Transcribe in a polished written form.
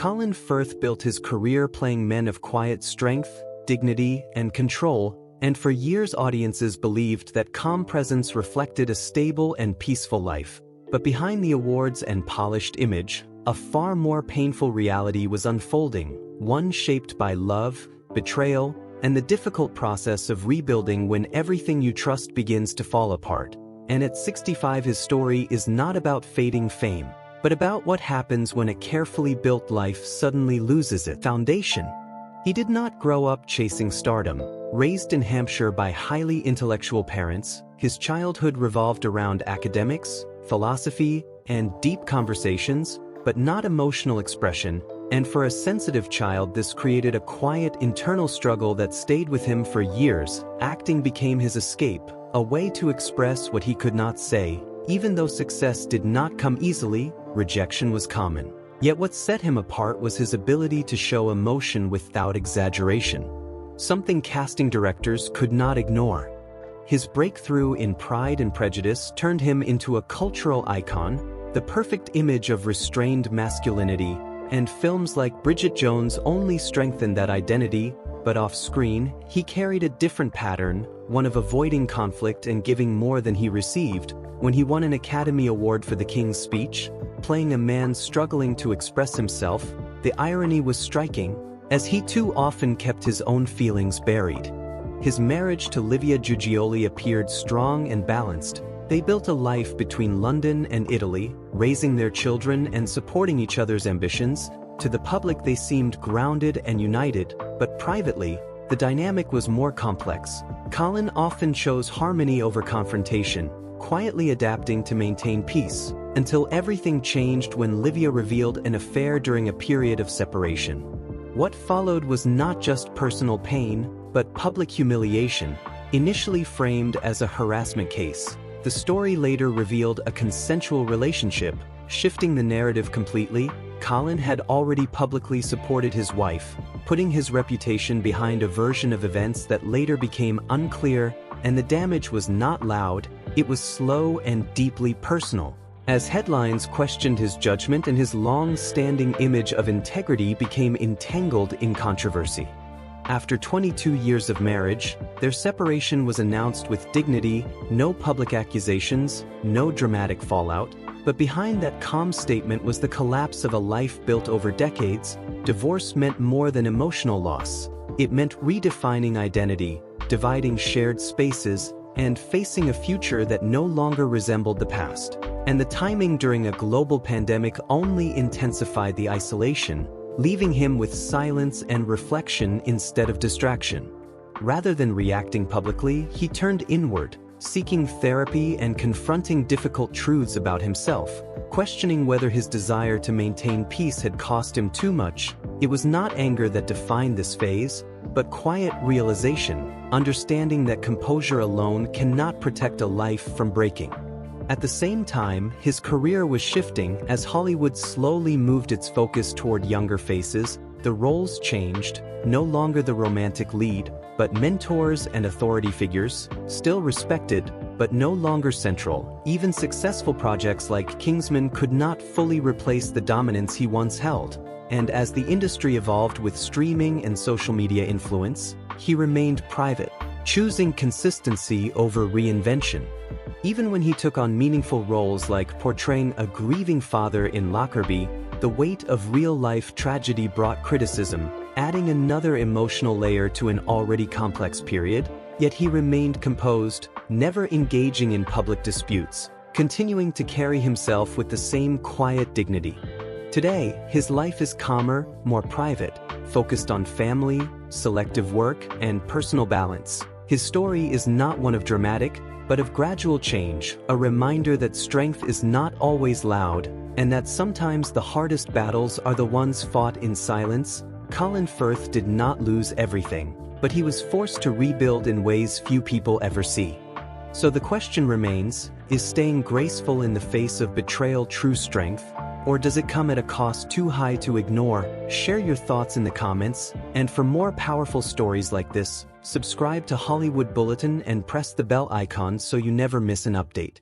Colin Firth built his career playing men of quiet strength, dignity, and control, and for years audiences believed that calm presence reflected a stable and peaceful life. But behind the awards and polished image, a far more painful reality was unfolding, one shaped by love, betrayal, and the difficult process of rebuilding when everything you trust begins to fall apart. And at 65, his story is not about fading fame, but about what happens when a carefully built life suddenly loses its foundation. He did not grow up chasing stardom. Raised in Hampshire by highly intellectual parents, his childhood revolved around academics, philosophy, and deep conversations, but not emotional expression, and for a sensitive child this created a quiet internal struggle that stayed with him for years. Acting became his escape, a way to express what he could not say. Even though success did not come easily, rejection was common. Yet what set him apart was his ability to show emotion without exaggeration, something casting directors could not ignore. His breakthrough in Pride and Prejudice turned him into a cultural icon, the perfect image of restrained masculinity, and films like Bridget Jones only strengthened that identity. But off-screen, he carried a different pattern, one of avoiding conflict and giving more than he received. When he won an Academy Award for The King's Speech, playing a man struggling to express himself, the irony was striking, as he too often kept his own feelings buried. His marriage to Livia Giugioli appeared strong and balanced. They built a life between London and Italy, raising their children and supporting each other's ambitions. To the public they seemed grounded and united, but privately, the dynamic was more complex. Colin often chose harmony over confrontation, quietly adapting to maintain peace, until everything changed when Livia revealed an affair during a period of separation. What followed was not just personal pain, but public humiliation. Initially framed as a harassment case, the story later revealed a consensual relationship, shifting the narrative completely. Colin had already publicly supported his wife, putting his reputation behind a version of events that later became unclear, and the damage was not loud, it was slow and deeply personal. As headlines questioned his judgment and his long-standing image of integrity became entangled in controversy. After 22 years of marriage, their separation was announced with dignity, no public accusations, no dramatic fallout. But behind that calm statement was the collapse of a life built over decades. Divorce meant more than emotional loss. It meant redefining identity, dividing shared spaces, and facing a future that no longer resembled the past. And the timing during a global pandemic only intensified the isolation, leaving him with silence and reflection instead of distraction. Rather than reacting publicly, he turned inward, seeking therapy and confronting difficult truths about himself, questioning whether his desire to maintain peace had cost him too much. It was not anger that defined this phase, but quiet realization, understanding that composure alone cannot protect a life from breaking. At the same time, his career was shifting as Hollywood slowly moved its focus toward younger faces. The roles changed, no longer the romantic lead, but mentors and authority figures, still respected, but no longer central. Even successful projects like Kingsman could not fully replace the dominance he once held. And as the industry evolved with streaming and social media influence, he remained private, choosing consistency over reinvention. Even when he took on meaningful roles like portraying a grieving father in Lockerbie, the weight of real-life tragedy brought criticism, adding another emotional layer to an already complex period. Yet he remained composed, never engaging in public disputes, continuing to carry himself with the same quiet dignity. Today, his life is calmer, more private, focused on family, selective work, and personal balance. His story is not one of dramatic, but of gradual change, a reminder that strength is not always loud, and that sometimes the hardest battles are the ones fought in silence. Colin Firth did not lose everything, but he was forced to rebuild in ways few people ever see. So the question remains, is staying graceful in the face of betrayal true strength, or does it come at a cost too high to ignore? Share your thoughts in the comments, and for more powerful stories like this, subscribe to Hollywood Bulletin and press the bell icon so you never miss an update.